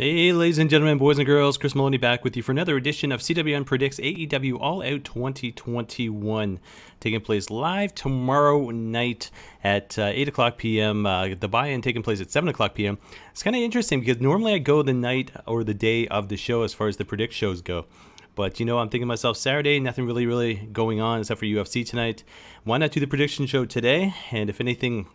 Hey, ladies and gentlemen, boys and girls, Chris Maloney back with you for another edition of CWN Predicts AEW All Out 2021, taking place live tomorrow night at 8 o'clock p.m. The buy-in taking place at 7 o'clock p.m. It's kind of interesting because normally I go the night or the day of the show as far as the predict shows go. But, I'm thinking to myself, Saturday, nothing really going on except for UFC tonight. Why not do the prediction show today? And if anything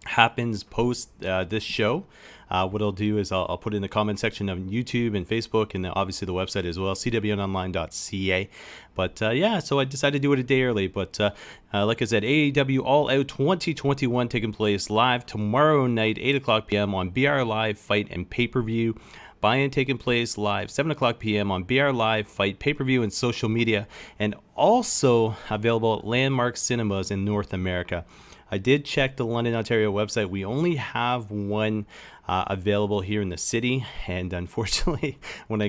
happens post this show, what I'll do is I'll put it in the comment section of YouTube and Facebook, and obviously the website as well, cwnonline.ca. But so I decided to do it a day early. But like I said, AEW All Out 2021 taking place live tomorrow night, 8 o'clock p.m. on BR Live Fight and Pay-Per-View. Buy-in taking place live 7 o'clock p.m. on BR Live Fight Pay-Per-View and social media, and also available at Landmark Cinemas in North America. I did check the London, Ontario website. We only have one available here in the city, and unfortunately, when I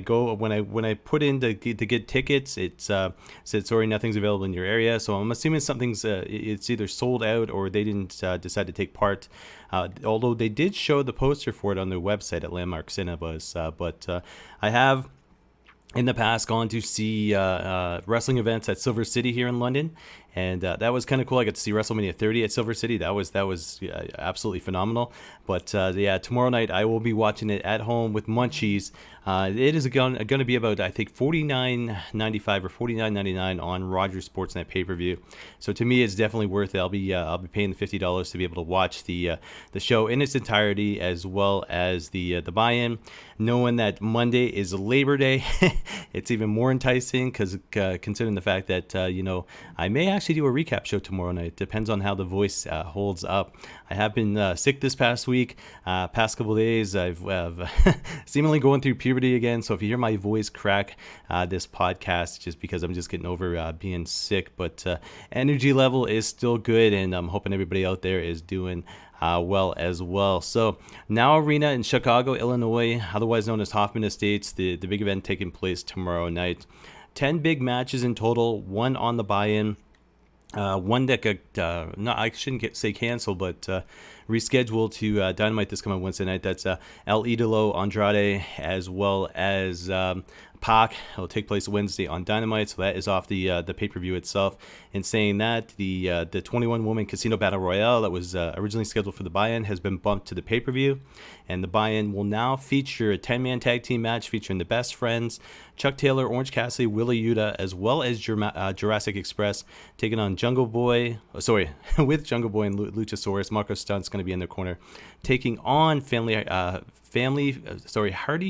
put in to get tickets, it said sorry, nothing's available in your area. So I'm assuming something's it's either sold out or they didn't decide to take part. Although they did show the poster for it on their website at Landmark Cinemas, but I have in the past gone to see wrestling events at Silver City here in London, and that was kind of cool. I got to see WrestleMania 30 at Silver City. That was absolutely phenomenal. But tomorrow night I will be watching it at home with munchies. It is going to be about, I think, $49.95 or $49.99 on Rogers Sportsnet pay-per-view. So to me, it's definitely worth it. I'll be paying the $50 to be able to watch the show in its entirety, as well as the buy-in. Knowing that Monday is Labor Day, it's even more enticing because considering the fact that I may actually do a recap show tomorrow night. Depends on how the voice holds up. I have been sick this past week. Past couple days, I've seemingly going through puberty again. So if you hear my voice crack this podcast, just because I'm just getting over being sick, but energy level is still good, and I'm hoping everybody out there is doing well as well. So Now Arena in Chicago, Illinois, otherwise known as Hoffman Estates, the big event taking place tomorrow night. 10 big matches in total, one on the buy-in. One that got, I shouldn't say canceled, but rescheduled to Dynamite this coming Wednesday night. That's El Idolo Andrade, as well as Pac. It'll take place Wednesday on Dynamite, so that is off the pay-per-view itself. In saying that, the 21-woman Casino Battle Royale that was originally scheduled for the buy-in has been bumped to the pay-per-view, and the buy-in will now feature a 10-man tag team match featuring the Best Friends, Chuck Taylor, Orange Cassidy, Wheeler Yuta, as well as Jurassic Express, taking on Jungle Boy, with Jungle Boy and Luchasaurus. Marco Stunt's going to be in their corner, taking on Hardy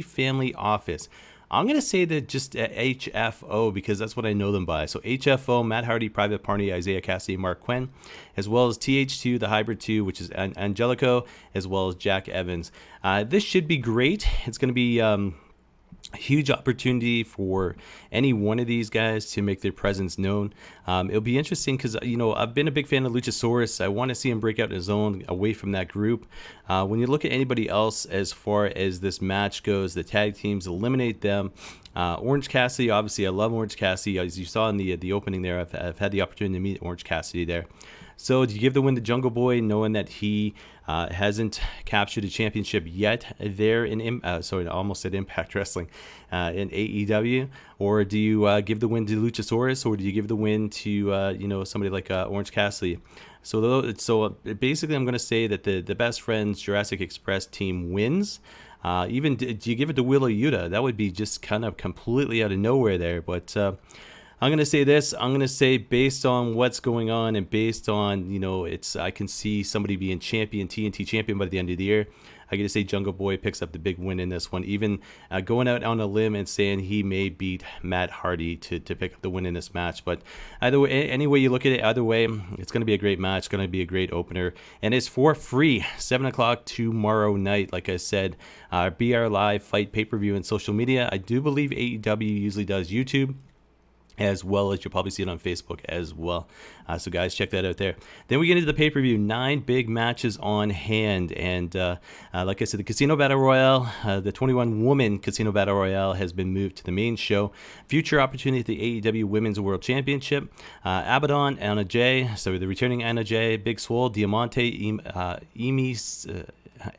Family Office. I'm going to say that just HFO because that's what I know them by. So HFO, Matt Hardy, Private Party, Isaiah Cassidy, Mark Quinn, as well as TH2, the Hybrid 2, which is Angelico, as well as Jack Evans. This should be great. It's going to be a huge opportunity for any one of these guys to make their presence known. It'll be interesting because, I've been a big fan of Luchasaurus. I want to see him break out his own away from that group. When you look at anybody else as far as this match goes, the tag teams, eliminate them. Orange Cassidy, obviously, I love Orange Cassidy. As you saw in the opening there, I've had the opportunity to meet Orange Cassidy there. So do you give the win to Jungle Boy, knowing that he hasn't captured a championship yet there in almost at Impact Wrestling in AEW, or do you give the win to Luchasaurus, or do you give the win to somebody like Orange Cassidy? So basically, I'm going to say that the Best Friends Jurassic Express team wins. Even do you give it to Wheeler Yuta? That would be just kind of completely out of nowhere there, but. I'm going to say this. I'm going to say based on what's going on and based on, I can see somebody being TNT champion by the end of the year. I get to say Jungle Boy picks up the big win in this one, even going out on a limb and saying he may beat Matt Hardy to pick up the win in this match. But either way, any way you look at it, either way, it's going to be a great match. It's going to be a great opener. And it's for free, 7 o'clock tomorrow night. Like I said, BR Live Fight pay-per-view and social media. I do believe AEW usually does YouTube, as well as you'll probably see it on Facebook as well. So guys, check that out there. Then we get into the pay-per-view, 9 big matches on hand. And like I said, the Casino Battle Royale, the 21-woman Casino Battle Royale has been moved to the main show. Future opportunity at the AEW Women's World Championship. Abaddon, Anna Jay, the returning Anna Jay, Big Swole, Diamante,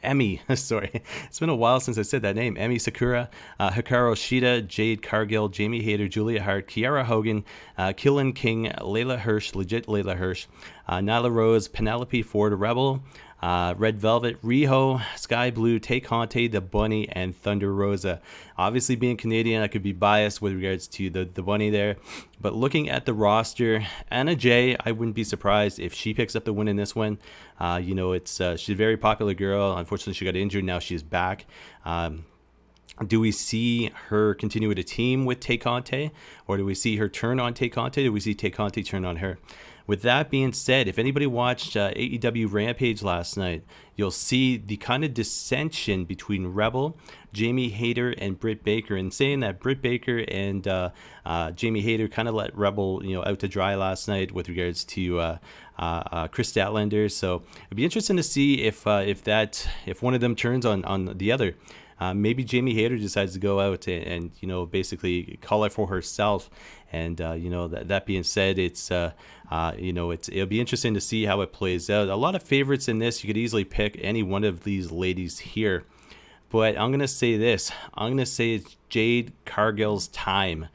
Emi, sorry, it's been a while since I said that name. Emi Sakura, Hikaru Shida, Jade Cargill, Jamie Hayter, Julia Hart, Kiara Hogan, Killen King, Layla Hirsch, legit Layla Hirsch, Nyla Rose, Penelope Ford, Rebel, Red Velvet, Riho, Sky Blue, Tay Conte, The Bunny, and Thunder Rosa. Obviously, being Canadian, I could be biased with regards to the Bunny there. But looking at the roster, Anna Jay, I wouldn't be surprised if she picks up the win in this one. She's a very popular girl. Unfortunately, she got injured. Now she's back. Do we see her continue with a team with Tay Conte, or do we see her turn on Tay Conte? Do we see Tay Conte turn on her? With that being said, if anybody watched AEW Rampage last night, you'll see the kind of dissension between Rebel, Jamie Hayter, and Britt Baker. And saying that Britt Baker and Jamie Hayter kind of let Rebel, out to dry last night with regards to Chris Statlander. So it'd be interesting to see if one of them turns on the other. Maybe Jamie Hayter decides to go out and basically call it for herself. And that being said, it'll be interesting to see how it plays out. A lot of favorites in this. You could easily pick any one of these ladies here, but I'm gonna say this. I'm gonna say it's Jade Cargill's time,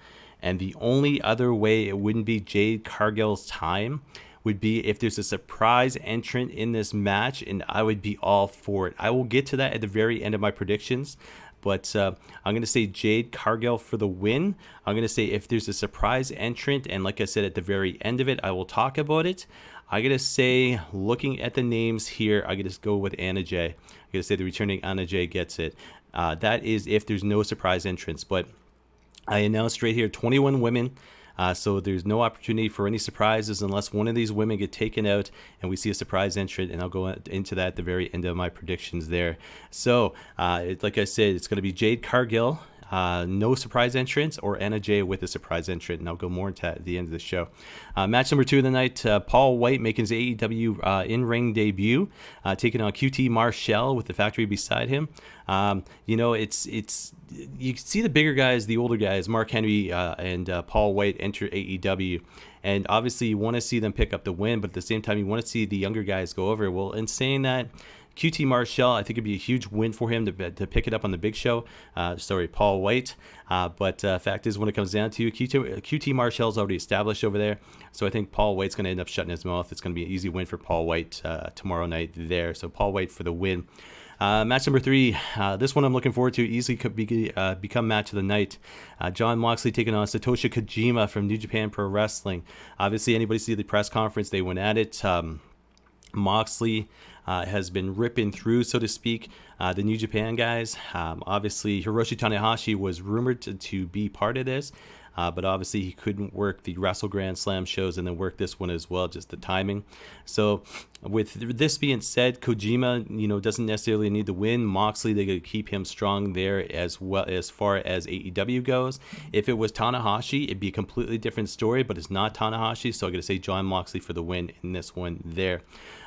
and the only other way it wouldn't be Jade Cargill's time would be if there's a surprise entrant in this match, and I would be all for it. I will get to that at the very end of my predictions, but I'm going to say Jade Cargill for the win. I'm going to say if there's a surprise entrant, and like I said, at the very end of it, I will talk about it. I'm going to say, looking at the names here, I'm going to go with Anna Jay. I'm going to say the returning Anna Jay gets it. That is if there's no surprise entrants, but I announced right here 21 women. So there's no opportunity for any surprises unless one of these women get taken out and we see a surprise entrant, and I'll go into that at the very end of my predictions there. So like I said, it's going to be Jade Cargill, no surprise entrance, or Anna Jay with a surprise entrant, and I'll go more into that at the end of the show. Match number 2 of the night, Paul White making his AEW in-ring debut, taking on QT Marshall with the Factory beside him. It's you see the bigger guys, the older guys, Mark Henry and Paul White enter AEW, and obviously you want to see them pick up the win, but at the same time you want to see the younger guys go over. Well, in saying that, QT Marshall, I think it'd be a huge win for him to pick it up on the big show. Paul White. But fact is, when it comes down to QT Marshall's already established over there. So I think Paul White's going to end up shutting his mouth. It's going to be an easy win for Paul White tomorrow night there. So Paul White for the win. Match number 3, this one I'm looking forward to. Easily could become match of the night. Jon Moxley taking on Satoshi Kojima from New Japan Pro Wrestling. Obviously, anybody see the press conference, they went at it. Moxley has been ripping through, so to speak, the New Japan guys. Obviously, Hiroshi Tanahashi was rumored to be part of this, but obviously he couldn't work the Wrestle Grand Slam shows and then work this one as well, just the timing. So with this being said, Kojima, doesn't necessarily need to win. Moxley, they gotta keep him strong there as well as far as AEW goes. If it was Tanahashi, it'd be a completely different story, but it's not Tanahashi, so I'm gonna say Jon Moxley for the win in this one there.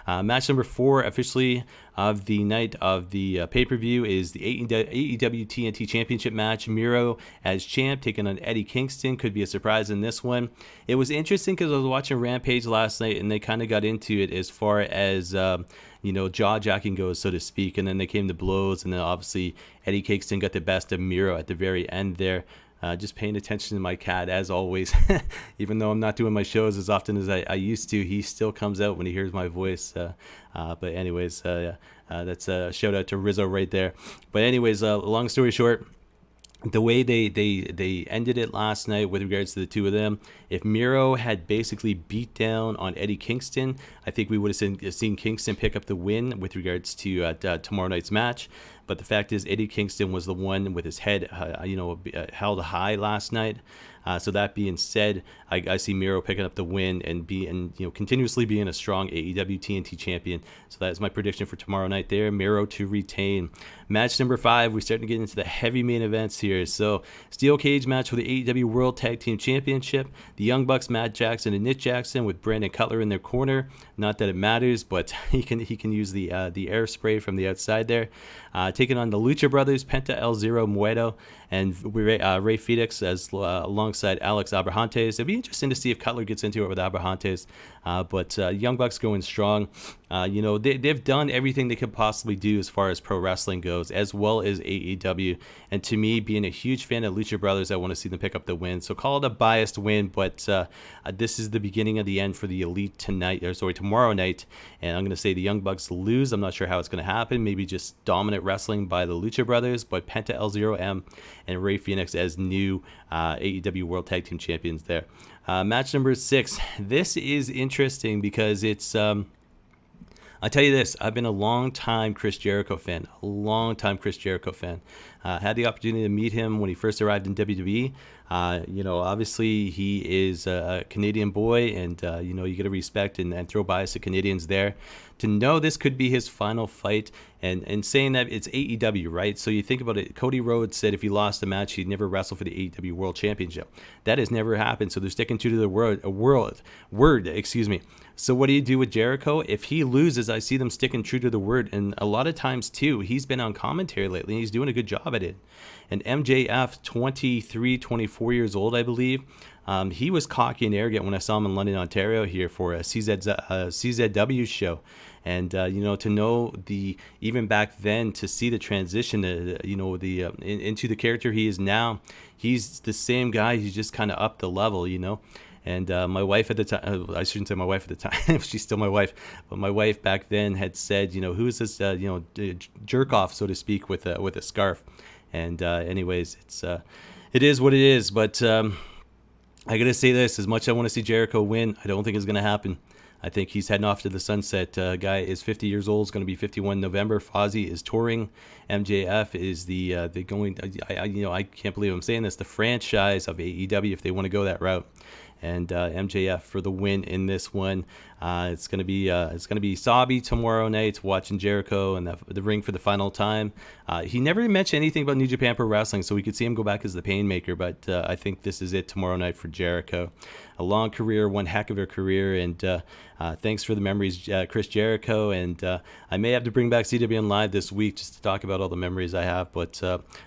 Match number 4 officially of the night of the pay-per-view is the AEW TNT Championship match. Miro as champ taking on Eddie Kingston. Could be a surprise in this one. It was interesting because I was watching Rampage last night and they kind of got into it as far as jaw-jacking goes, so to speak, and then they came to blows, and then obviously Eddie Kingston got the best of Miro at the very end there. Just paying attention to my cat as always. Even though I'm not doing my shows as often as I used to, he still comes out when he hears my voice. But anyways, that's a shout out to Rizzo right there. But anyways, long story short, the way they ended it last night with regards to the two of them, if Miro had basically beat down on Eddie Kingston, I think we would have seen Kingston pick up the win with regards to tomorrow night's match. But the fact is, Eddie Kingston was the one with his head, held high last night. So that being said, I see Miro picking up the win and continuously being a strong AEW TNT champion. So that is my prediction for tomorrow night there. Miro to retain. Match number 5, we're starting to get into the heavy main events here. So steel cage match for the AEW World Tag Team Championship. The Young Bucks, Matt Jackson and Nick Jackson, with Brandon Cutler in their corner. Not that it matters, but he can use the air spray from the outside there. Taking on the Lucha Brothers, Penta El Zero Muerto, and Ray Phoenix alongside Alex Abrahantes. It'd be interesting to see if Cutler gets into it with Abrahantes, but Young Bucks going strong. They've done everything they could possibly do as far as pro wrestling goes, as well as AEW. And to me, being a huge fan of Lucha Brothers, I want to see them pick up the win. So call it a biased win, but this is the beginning of the end for the Elite tomorrow night. And I'm going to say the Young Bucks lose. I'm not sure how it's going to happen. Maybe just dominant wrestling by the Lucha Brothers, but Penta L0M and Rey Fenix as new AEW World Tag Team Champions there. Match number 6. This is interesting because it's... I'll tell you this, I've been a long-time Chris Jericho fan. Had the opportunity to meet him when he first arrived in WWE. Obviously he is a Canadian boy, and, you got to respect and throw bias to Canadians there. To know this could be his final fight, and saying that it's AEW, right? So you think about it, Cody Rhodes said if he lost a match, he'd never wrestle for the AEW World Championship. That has never happened, so they're sticking true to the word. So what do you do with Jericho? If he loses, I see them sticking true to the word. And a lot of times, too, he's been on commentary lately, and he's doing a good job at it. And MJF, 23, 24 years old, I believe, he was cocky and arrogant when I saw him in London, Ontario here for a CZW show. And, to know even back then, to see the transition, into the character he is now, he's the same guy. He's just kind of up the level, And my wife at the time, I shouldn't say my wife at the time, she's still my wife, but my wife back then had said, who is this, jerk off, so to speak, with a scarf. And anyways, it is what it is. But I got to say this, as much as I want to see Jericho win, I don't think it's going to happen. I think he's heading off to the sunset. Guy is 50 years old, is going to be 51 November. Fozzy is touring. MJF is I can't believe I'm saying this, the franchise of AEW if they want to go that route. And MJF for the win in this one. It's gonna be Sabi tomorrow night watching Jericho and the ring for the final time. He never mentioned anything about New Japan Pro Wrestling, so we could see him go back as the Painmaker. But I think this is it tomorrow night for Jericho. A long career, one heck of a career, and thanks for the memories, Chris Jericho. And I may have to bring back CWN Live this week just to talk about all the memories I have. But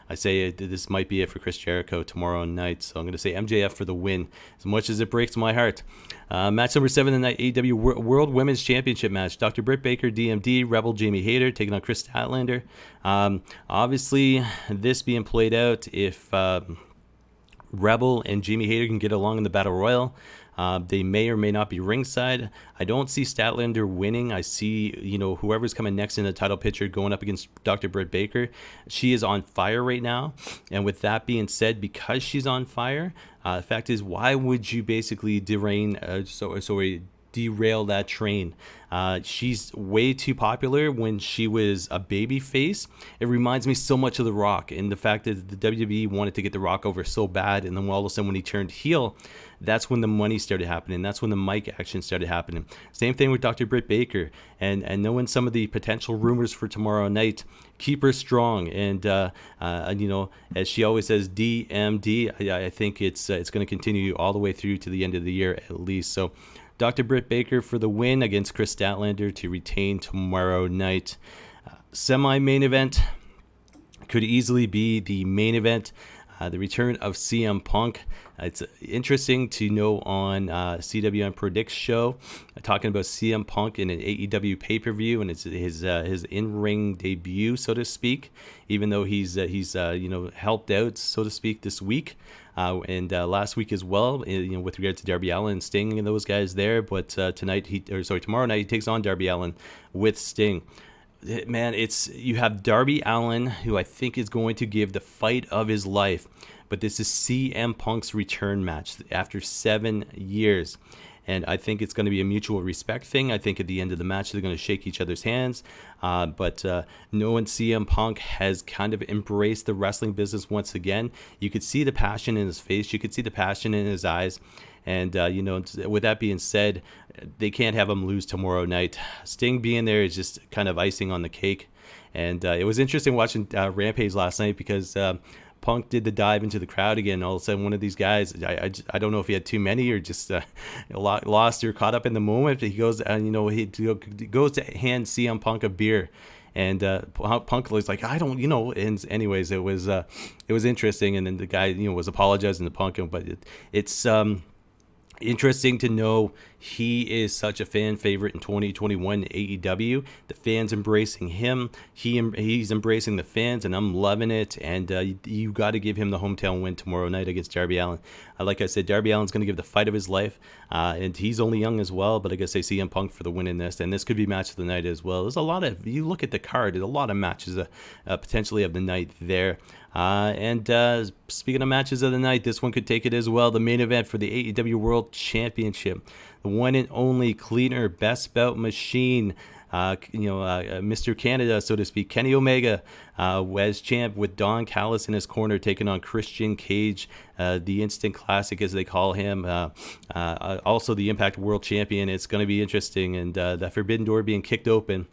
I say this might be it for Chris Jericho tomorrow night. So I'm going to say MJF for the win, as much as it breaks my heart. Match number 7 tonight, AEW World Women's Championship match. Dr. Britt Baker, DMD, Rebel Jamie Hayter taking on Chris Statlander. Obviously, this being played out, if Rebel and Jamie Hayter can get along in the Battle Royal, they may or may not be ringside. I don't see Statlander winning. I see, whoever's coming next in the title picture going up against Dr. Britt Baker. She is on fire right now. And with that being said, because she's on fire, the fact is, why would you basically derail that train? She's way too popular. When she was a baby face, it reminds me so much of The Rock, and the fact that the WWE wanted to get The Rock over so bad, and then all of a sudden when he turned heel, that's when the money started happening. That's when the mic action started happening. Same thing with Dr. Britt Baker, and knowing some of the potential rumors for tomorrow night, keep her strong. And as she always says, DMD. I think it's going to continue all the way through to the end of the year at least. So Dr. Britt Baker for the win against Chris Statlander to retain tomorrow night. Semi-main event could easily be the main event. The return of CM Punk. It's interesting to know on CWN Predicts show, talking about CM Punk in an AEW pay-per-view, and it's his in-ring debut, so to speak, even though he's helped out, so to speak, this week. And last week as well, with regard to Darby Allin and Sting and those guys there. But tomorrow night he takes on Darby Allin with Sting. Man, you have Darby Allin, who I think is going to give the fight of his life, but this is CM Punk's return match after 7 years. And I think it's going to be a mutual respect thing. I think at the end of the match, they're going to shake each other's hands. But knowing CM Punk has kind of embraced the wrestling business once again, you could see the passion in his face. You could see the passion in his eyes. And, with that being said, they can't have him lose tomorrow night. Sting being there is just kind of icing on the cake. And it was interesting watching Rampage last night because Punk did the dive into the crowd again. All of a sudden, one of these guys, I don't know if he had too many or just lost or caught up in the moment. He goes, he goes to hand CM Punk a beer. And Punk was like, I don't, and anyways, it was interesting. And then the guy, was apologizing to Punk, but Interesting to know he is such a fan favorite in 2021 AEW. The fans embracing him. He's embracing the fans, and I'm loving it. And you got to give him the hometown win tomorrow night against Darby Allin. Like I said, Darby Allin's going to give the fight of his life, and he's only young as well. But I guess I see CM Punk for the win in this, and this could be match of the night as well. There's a lot of, you look at the card, there's a lot of matches potentially of the night there. And speaking of matches of the night, this one could take it as well. The main event for the AEW World Championship, the one and only cleaner best belt machine, Mr. Canada, so to speak, Kenny Omega, as champ with Don Callis in his corner, taking on Christian Cage, the instant classic as they call him, also the Impact World Champion. It's going to be interesting, and the Forbidden Door being kicked open.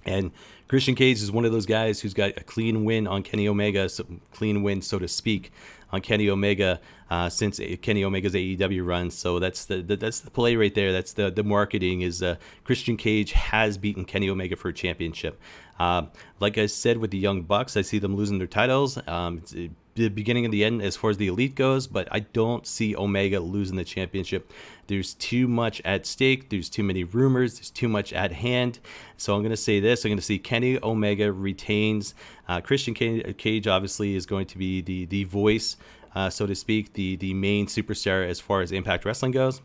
And Christian Cage is one of those guys who's got a clean win on Kenny Omega, clean win, so to speak, on Kenny Omega since Kenny Omega's AEW run. So that's the play right there. That's the marketing is Christian Cage has beaten Kenny Omega for a championship. Like I said with the Young Bucks, I see them losing their titles. It's the beginning and the end as far as the Elite goes, but I don't see Omega losing the championship. There's too much at stake. There's too many rumors. There's too much at hand. So I'm going to say this. I'm going to see Kenny Omega retains. Christian Cage obviously is going to be the voice, so to speak, the main superstar as far as Impact Wrestling goes.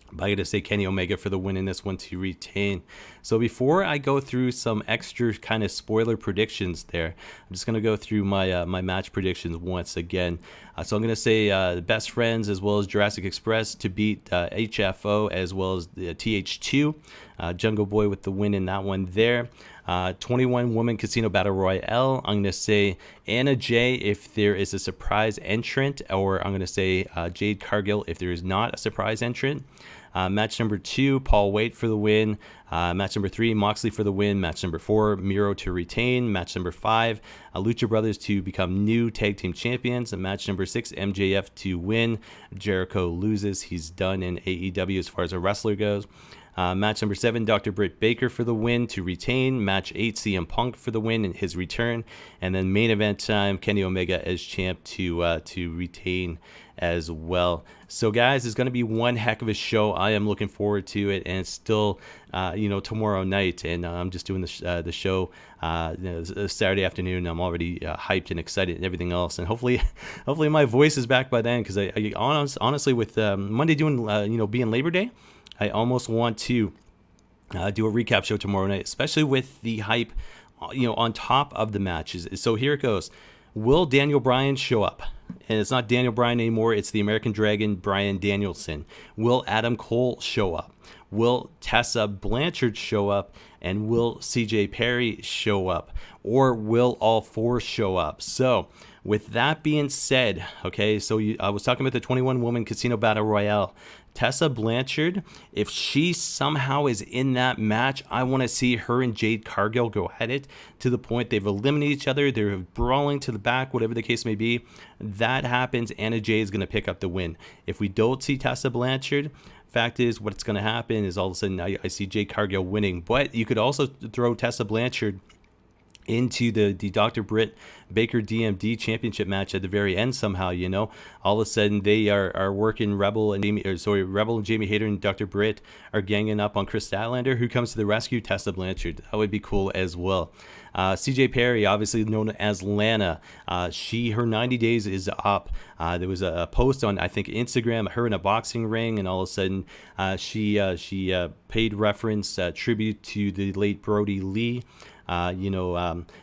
But I got to say Kenny Omega for the win in this one to retain. So before I go through some extra kind of spoiler predictions there, I'm just going to go through my match predictions once again. So I'm going to say the Best Friends as well as Jurassic Express to beat HFO as well as the TH2. Jungle Boy with the win in that one there. 21 Woman Casino Battle Royale. I'm going to say Anna Jay if there is a surprise entrant, or I'm going to say Jade Cargill if there is not a surprise entrant. Match number 2, Paul Waite for the win. Match number 3, Moxley for the win. Match number 4, Miro to retain. Match number 5, Lucha Brothers to become new tag team champions. And match number 6, MJF to win. Jericho loses. He's done in AEW as far as a wrestler goes. Match number 7, Dr. Britt Baker for the win to retain. Match 8, CM Punk for the win in his return. And then main event time, Kenny Omega as champ to retain as well. So guys, it's going to be one heck of a show. I am looking forward to it, and it's still tomorrow night, and I'm just doing the show Saturday afternoon. I'm already hyped and excited and everything else, and hopefully my voice is back by then, because I honestly with Monday being Labor Day, I almost want to do a recap show tomorrow night, especially with the hype on top of the matches. So here it goes. Will Daniel Bryan show up? And it's not Daniel Bryan anymore. It's the American Dragon, Bryan Danielson. Will Adam Cole show up? Will Tessa Blanchard show up? And will CJ Perry show up? Or will all four show up? So with that being said, okay, so I was talking about the 21-woman Casino Battle Royale. Tessa Blanchard, if she somehow is in that match, I want to see her and Jade Cargill go at it to the point they've eliminated each other. They're brawling to the back, whatever the case may be. That happens, Anna Jay is going to pick up the win. If we don't see Tessa Blanchard, fact is what's going to happen is all of a sudden I see Jade Cargill winning. But you could also throw Tessa Blanchard into the Dr. Britt Baker DMD championship match at the very end somehow. All of a sudden they are working Rebel and Jamie Hayter and Dr. Britt are ganging up on Chris Statlander, who comes to the rescue. Tessa Blanchard, that would be cool as well. CJ Perry, obviously known as Lana, her 90 days is up. There was a post on, I think, Instagram, her in a boxing ring, and all of a sudden she paid reference, tribute to the late Brody Lee.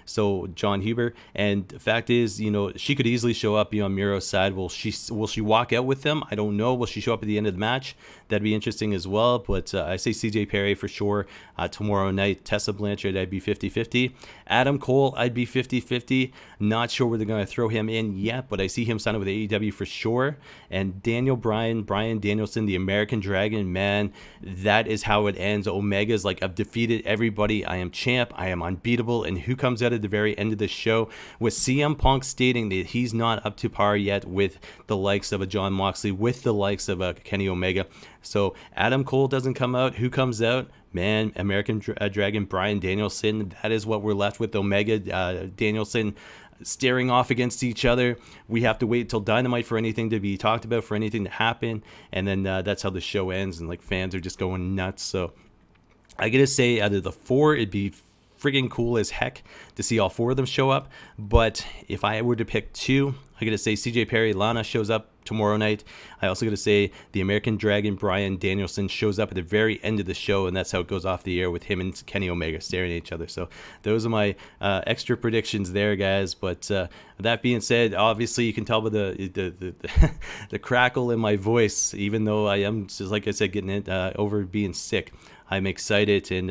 So John Huber, and the fact is, she could easily show up, on Miro's side. Will she walk out with them? I don't know. Will she show up at the end of the match? That'd be interesting as well. But I say CJ Perry for sure tomorrow night. Tessa Blanchard, I'd be 50-50. Adam Cole, I'd be 50-50. Not sure where they're going to throw him in yet, but I see him signing with AEW for sure. And Daniel Bryan, Bryan Danielson, the American Dragon, man, that is how it ends. Omega's like, I've defeated everybody. I am champ. I am unbeatable. And who comes out at the very end of the show with CM Punk stating that he's not up to par yet with the likes of a Jon Moxley, with the likes of a Kenny Omega. So Adam Cole doesn't come out. Who comes out? Man, American Dragon, Bryan Danielson. That is what we're left with. Omega, Danielson, staring off against each other. We have to wait till Dynamite for anything to be talked about, for anything to happen, and then that's how the show ends, and like fans are just going nuts. So I gotta say, out of the 4, it'd be friggin' cool as heck to see all 4 of them show up. But if I were to pick 2, I gotta say CJ Perry, Lana shows up tomorrow night. I also gotta say the American Dragon Bryan Danielson shows up at the very end of the show, and that's how it goes off the air with him and Kenny Omega staring at each other. So those are my extra predictions there, guys. But that being said, obviously you can tell by the crackle in my voice, even though I am, just like I said, getting it over being sick. I'm excited, and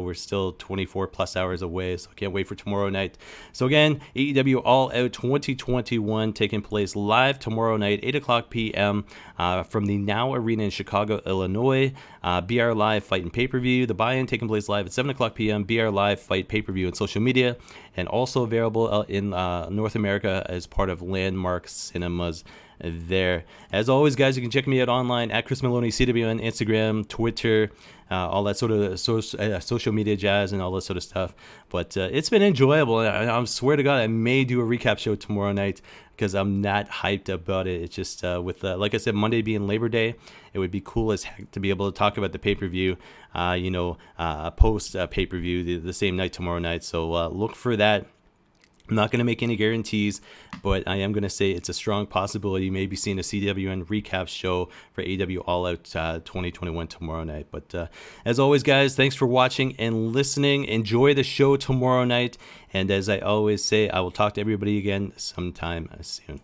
we're still 24 plus hours away, so I can't wait for tomorrow night. So again, AEW All Out 2021 taking place live tomorrow night, 8 o'clock p.m. From the Now Arena in Chicago, Illinois. BR Live Fight and Pay-Per-View. The buy-in taking place live at 7 o'clock p.m. BR Live Fight Pay-Per-View on social media, and also available in North America as part of Landmark Cinemas there. As always, guys, you can check me out online at Chris Maloney, CWN, Instagram, Twitter, all that sort of social media jazz and all that sort of stuff. But it's been enjoyable. I swear to God, I may do a recap show tomorrow night because I'm not hyped about it. It's just with, like I said, Monday being Labor Day, it would be cool as heck to be able to talk about the pay-per-view, post pay-per-view the same night tomorrow night. So look for that. I'm not going to make any guarantees, but I am going to say it's a strong possibility you may be seeing a CWN recap show for AEW All Out 2021 tomorrow night. But as always, guys, thanks for watching and listening. Enjoy the show tomorrow night. And as I always say, I will talk to everybody again sometime soon.